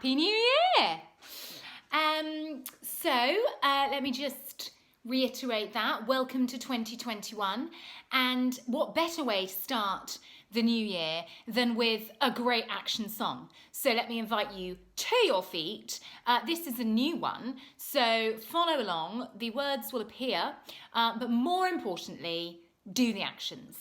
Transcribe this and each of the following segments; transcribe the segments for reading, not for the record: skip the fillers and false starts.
Happy New Year! Let me just reiterate that. Welcome to 2021. And what better way to start the new year than with a great action song? So let me invite you to your feet. This is a new one, so follow along. The words will appear, but more importantly, do the actions.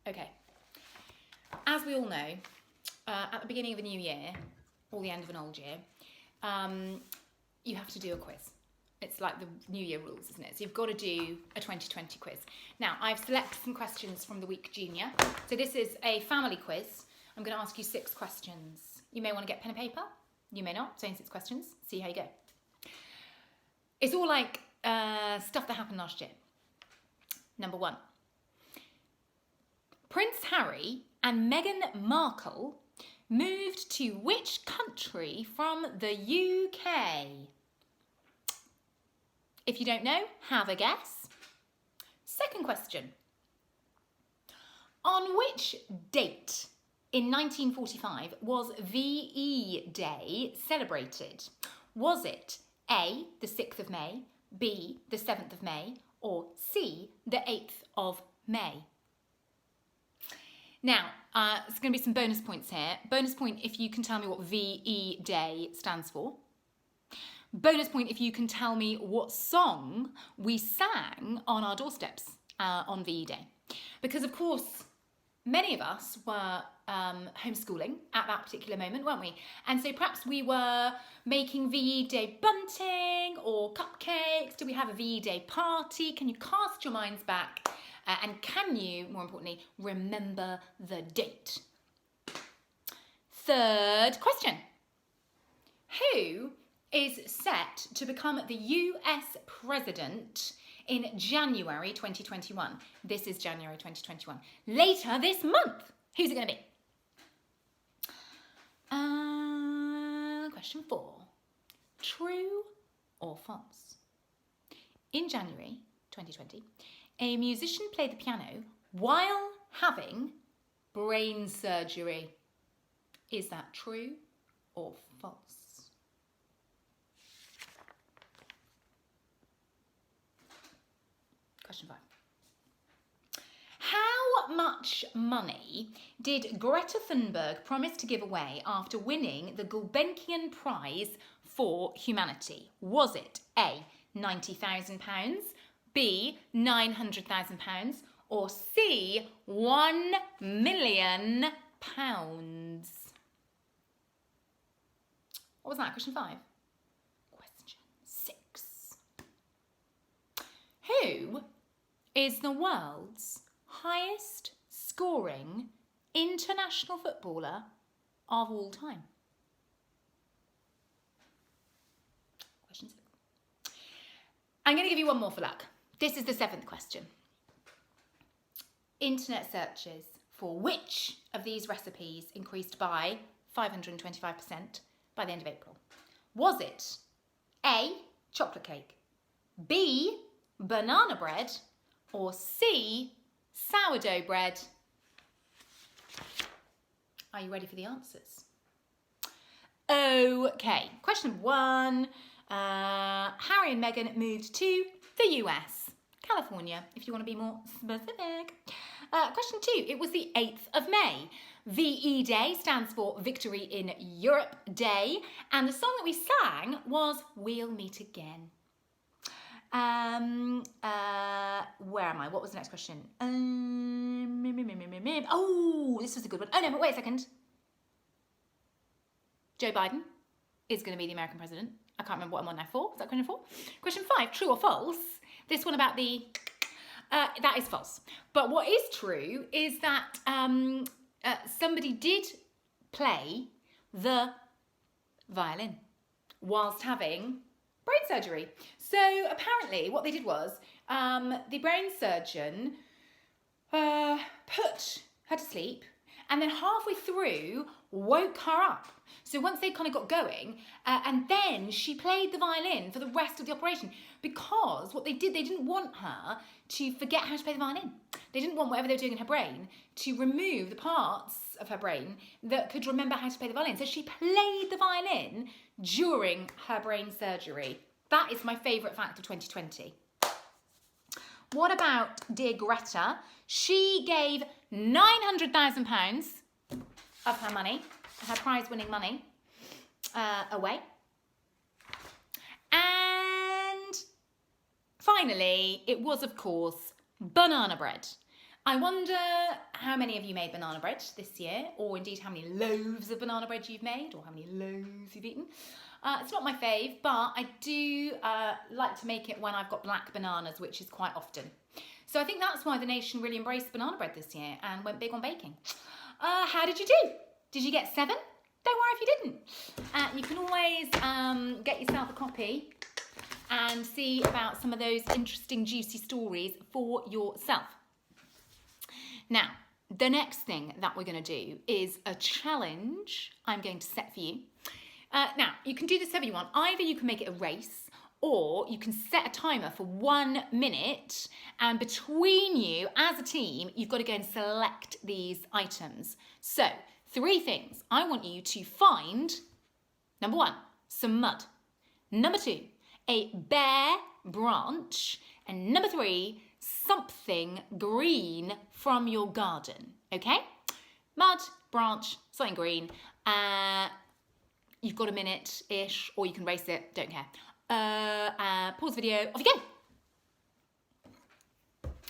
Okay, as we all know, at the beginning of a new year, or the end of an old year, you have to do a quiz. It's like the New Year rules, isn't it? So you've got to do a 2020 quiz. Now, I've selected some questions from the week junior. So this is a family quiz. I'm going to ask you 6 questions. You may want to get pen and paper. You may not. Same 6 questions. See how you go. It's all like stuff that happened last year. Number 1. Prince Harry and Meghan Markle moved to which country from the UK? If you don't know, have a guess. Second question. On which date in 1945 was VE Day celebrated? Was it A, the 6th of May, B, the 7th of May, or C, the 8th of May? Now, there's going to be some bonus points here. Bonus point if you can tell me what VE Day stands for. Bonus point if you can tell me what song we sang on our doorsteps on VE Day. Because, of course, many of us were homeschooling at that particular moment, weren't we? And so perhaps we were making VE Day bunting or cupcakes. Did we have a VE Day party? Can you cast your minds back? And can you, more importantly, remember the date? Third question. Who is set to become the US president in January 2021? This is January 2021. Later this month. Who's it going to be? Question 4. True or false? In January 2020, a musician played the piano while having brain surgery. Is that true or false? Question 5. How much money did Greta Thunberg promise to give away after winning the Gulbenkian Prize for Humanity? Was it A, £90,000, B, £900,000, or C, £1 million? What was that? Question 5. Question 6. Who is the world's highest scoring international footballer of all time? Question 6. I'm going to give you one more for luck. This is the 7th question. Internet searches for which of these recipes increased by 525% by the end of April? Was it A, chocolate cake, B, banana bread, or C, sourdough bread? Are you ready for the answers? Okay, question 1. Harry and Meghan moved to the US, California, if you want to be more specific. Question 2, it was the 8th of May. VE Day stands for Victory in Europe Day, and the song that we sang was We'll Meet Again. Where am I? What was the next question? Oh, this was a good one. Oh no, but wait a second. Joe Biden is going to be the American president. I can't remember what I'm on now for. Is that question 4? Question 5, true or false? This one about the... that is false. But what is true is that somebody did play the violin whilst having brain surgery. So apparently what they did was the brain surgeon put her to sleep and then halfway through woke her up. So once they kind of got going, and then she played the violin for the rest of the operation, because what they did, they didn't want her to forget how to play the violin. They didn't want whatever they were doing in her brain to remove the parts of her brain that could remember how to play the violin. So she played the violin during her brain surgery. That is my favourite fact of 2020. What about dear Greta? She gave £900,000 of her money, her prize-winning money, away. And finally, it was, of course, banana bread. I wonder how many of you made banana bread this year, or indeed how many loaves of banana bread you've made, or how many loaves you've eaten. It's not my fave, but I do like to make it when I've got black bananas, which is quite often. So I think that's why the nation really embraced banana bread this year and went big on baking. How did you do? Did you get 7? Don't worry if you didn't. You can always get yourself a copy and see about some of those interesting, juicy stories for yourself. Now, the next thing that we're going to do is a challenge I'm going to set for you. Now, you can do this however you want. Either you can make it a race, or you can set a timer for 1 minute, and between you, as a team, you've got to go and select these items. So, 3 things. I want you to find, number 1, some mud. Number 2, a bare branch. And number 3, something green from your garden. Okay? Mud, branch, something green. You've got a minute-ish, or you can race it, don't care. Pause the video, off you go.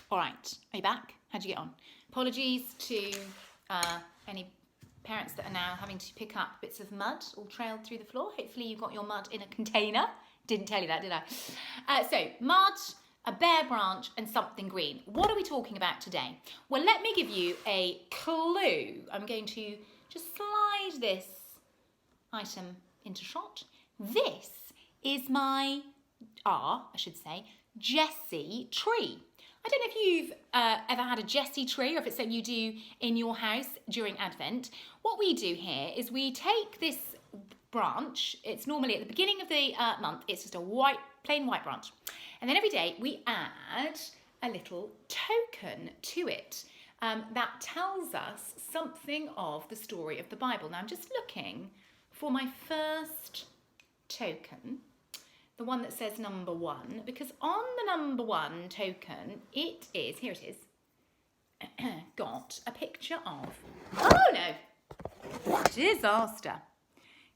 All right, are you back? How'd you get on? Apologies to any parents that are now having to pick up bits of mud all trailed through the floor. Hopefully you got your mud in a container. Didn't tell you that, did I? So mud, a bare branch and something green. What are we talking about today? Well, let me give you a clue. I'm going to just slide this item into shot. This is my, I should say, Jessie tree. I don't know if you've ever had a Jessie tree or if it's something you do in your house during Advent. What we do here is we take this branch. It's normally at the beginning of the month. It's just a plain white branch. And then every day we add a little token to it that tells us something of the story of the Bible. Now I'm just looking for my first token, the one that says number 1, because on the number 1 token, it is, here it is, got a picture of, oh no, disaster.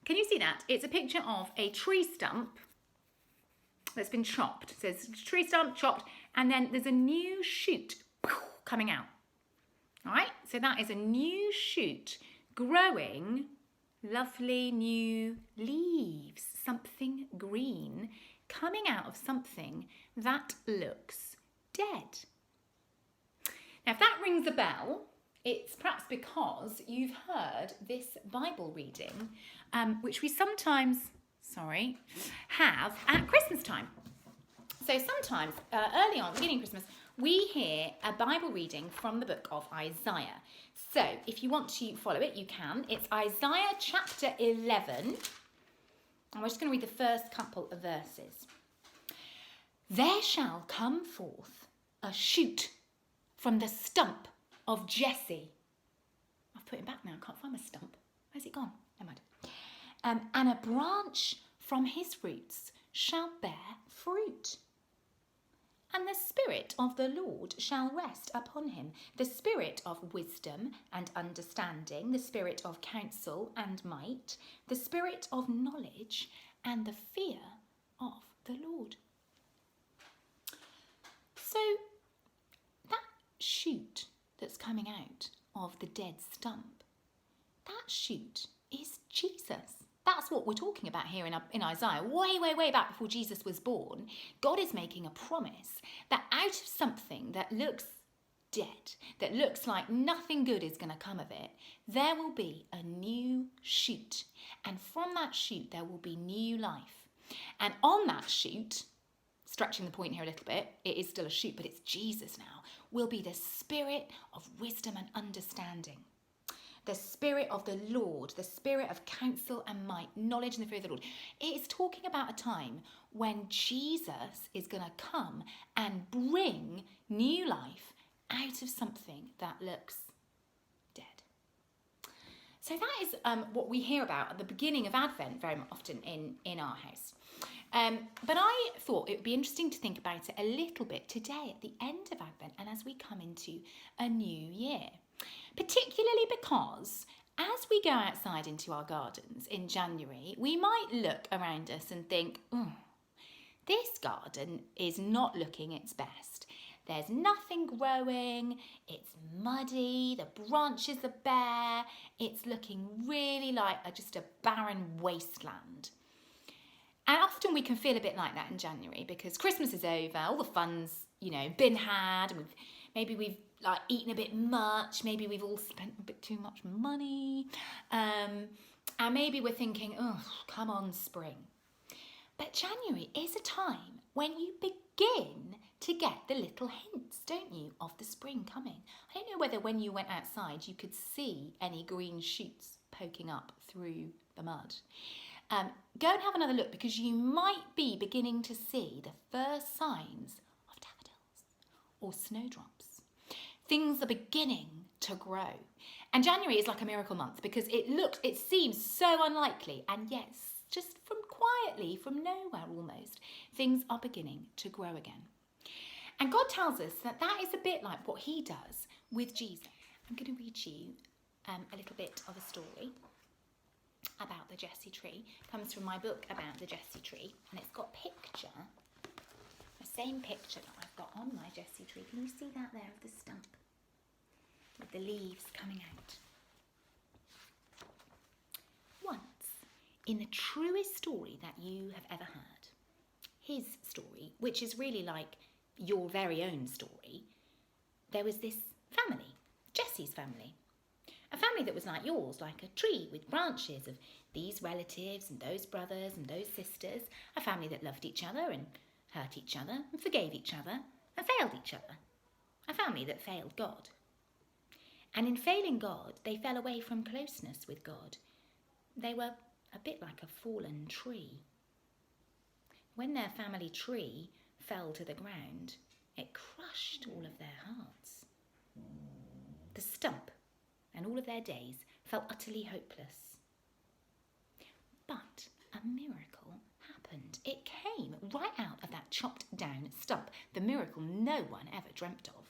Can you see that? It's a picture of a tree stump that's been chopped. It says tree stump chopped, and then there's a new shoot coming out. All right, so that is a new shoot growing lovely new leaves, something green coming out of something that looks dead. Now, if that rings a bell, it's perhaps because you've heard this Bible reading, which we sometimes, have at Christmas time. So sometimes, early on, beginning of Christmas, we hear a Bible reading from the book of Isaiah. So if you want to follow it, you can. It's Isaiah chapter 11. And we're just going to read the first couple of verses. There shall come forth a shoot from the stump of Jesse. I've put him back now. I can't find my stump. Where's it gone? Never mind. And a branch from his roots shall bear fruit. And the Spirit of the Lord shall rest upon him, the Spirit of wisdom and understanding, the Spirit of counsel and might, the Spirit of knowledge and the fear of the Lord. So that shoot that's coming out of the dead stump, that shoot is Jesus. That's what we're talking about here in Isaiah. Way back before Jesus was born, God is making a promise that out of something that looks dead, that looks like nothing good is going to come of it, there will be a new shoot. And from that shoot, there will be new life. And on that shoot, stretching the point here a little bit, it is still a shoot, but it's Jesus now, will be the Spirit of wisdom and understanding. The Spirit of the Lord, the Spirit of counsel and might, knowledge and the fear of the Lord. It is talking about a time when Jesus is going to come and bring new life out of something that looks dead. So that is what we hear about at the beginning of Advent very often in our house. But I thought it would be interesting to think about it a little bit today at the end of Advent and as we come into a new year. Particularly because as we go outside into our gardens in January, we might look around us and think, this garden is not looking its best. There's nothing growing, it's muddy, the branches are bare, it's looking really like just a barren wasteland. And often we can feel a bit like that in January because Christmas is over, all the fun's, been had, and maybe we've eaten a bit much, maybe we've all spent a bit too much money, and maybe we're thinking, come on, spring. But January is a time when you begin to get the little hints, don't you, of the spring coming. I don't know whether when you went outside you could see any green shoots poking up through the mud. Go and have another look because you might be beginning to see the first signs of daffodils or snowdrops. Things are beginning to grow. And January is like a miracle month because it seems so unlikely, and yes, just from quietly, from nowhere almost, things are beginning to grow again. And God tells us that is a bit like what he does with Jesus. I'm going to read you a little bit of a story about the Jessie tree. It comes from my book about the Jessie tree, and it's got a picture. Let's same picture that I've got on my Jessie tree. Can you see that there of the stump with the leaves coming out? Once, in the truest story that you have ever heard, his story, which is really like your very own story, there was this family, Jessie's family. A family that was like yours, like a tree with branches of these relatives and those brothers and those sisters. A family that loved each other and hurt each other and forgave each other and failed each other. A family that failed God. And in failing God, they fell away from closeness with God. They were a bit like a fallen tree. When their family tree fell to the ground, it crushed all of their hearts. The stump and all of their days felt utterly hopeless. But a miracle happened. It came right out of that chopped down stump, the miracle no one ever dreamt of,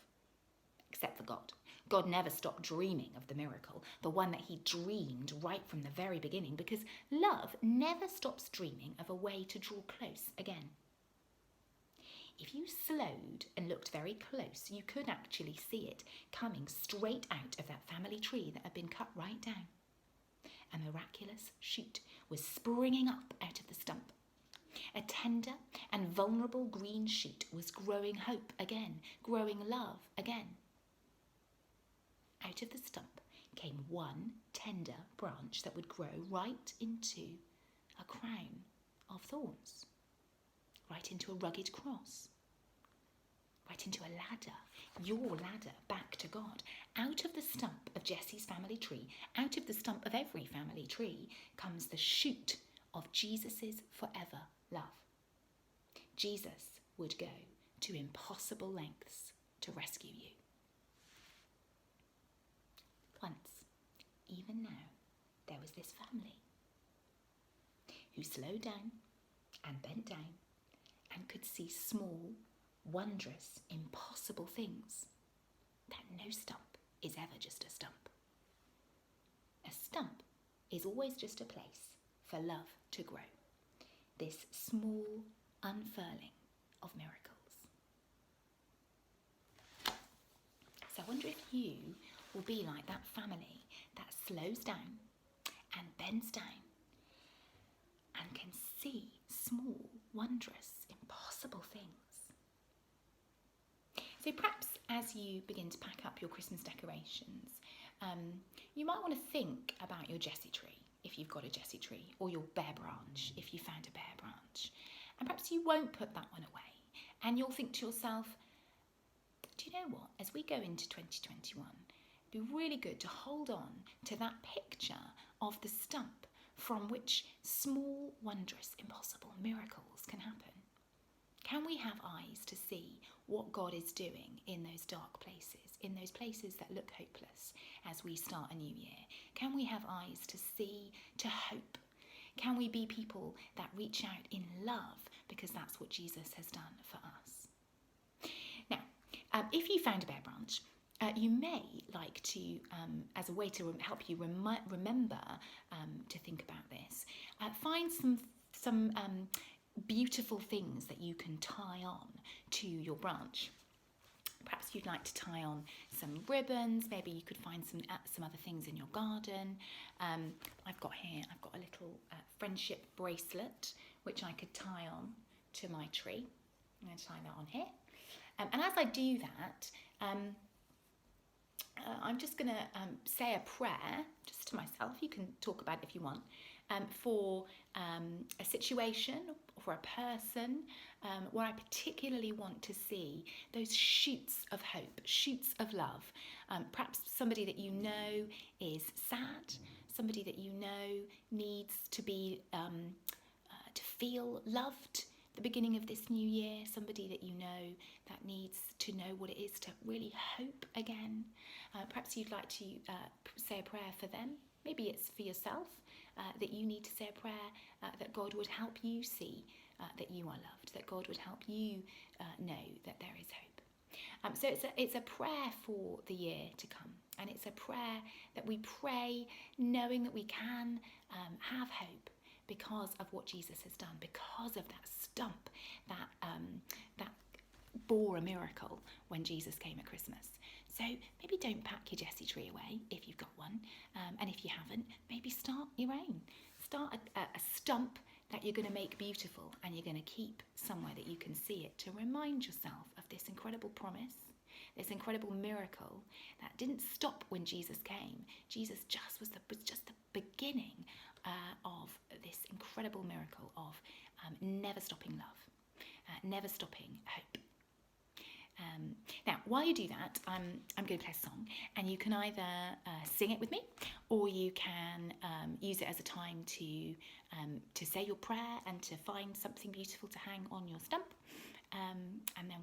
except for God. God never stopped dreaming of the miracle, the one that he dreamed right from the very beginning, because love never stops dreaming of a way to draw close again. If you slowed and looked very close, you could actually see it coming straight out of that family tree that had been cut right down. A miraculous shoot was springing up out of the stump. A tender and vulnerable green shoot was growing hope again, growing love again. Out of the stump came one tender branch that would grow right into a crown of thorns, right into a rugged cross, right into a ladder, your ladder back to God. Out of the stump of Jessie's family tree, out of the stump of every family tree, comes the shoot of Jesus's forever love. Jesus would go to impossible lengths to rescue you. Once, even now, there was this family who slowed down and bent down and could see small, wondrous, impossible things that no stump is ever just a stump. A stump is always just a place for love to grow. This small unfurling of miracles. So I wonder if you will be like that family that slows down and bends down and can see small, wondrous, impossible things. So perhaps as you begin to pack up your Christmas decorations, you might want to think about your Jessie tree, if you've got a Jessie tree, or your bare branch, if you found a bare branch. And perhaps you won't put that one away, and you'll think to yourself, do you know what, as we go into 2021, it'd be really good to hold on to that picture of the stump from which small, wondrous, impossible miracles can happen. Can we have eyes to see what God is doing in those dark places, in those places that look hopeless as we start a new year? Can we have eyes to see, to hope? Can we be people that reach out in love, because that's what Jesus has done for us? Now, if you found a bare branch, you may like to, as a way to help you remember to think about this, find some beautiful things that you can tie on to your branch. Perhaps you'd like to tie on some ribbons. Maybe you could find some other things in your garden. I've got a little friendship bracelet which I could tie on to my tree. I'm going to tie that on here. And as I do that, I'm just going to say a prayer, just to myself. You can talk about it if you want, for a situation, for a person, where I particularly want to see those shoots of hope, shoots of love. Perhaps somebody that you know is sad, somebody that you know needs to be to feel loved at the beginning of this new year, somebody that you know that needs to know what it is to really hope again. Perhaps you'd like to say a prayer for them. Maybe it's for yourself, that you need to say a prayer that God would help you see that you are loved, that God would help you know that there is hope. So it's a prayer for the year to come, and it's a prayer that we pray knowing that we can have hope because of what Jesus has done, because of that stump, that bore a miracle when Jesus came at Christmas. So maybe don't pack your Jessie tree away if you've got one, and if you haven't, maybe start your own. Start a stump that you're going to make beautiful, and you're going to keep somewhere that you can see it to remind yourself of this incredible promise, this incredible miracle that didn't stop when Jesus came. Jesus was just the beginning of this incredible miracle of never stopping love, never stopping hope. Now, while you do that, I'm going to play a song, and you can either sing it with me, or you can use it as a time to say your prayer and to find something beautiful to hang on your stump, and then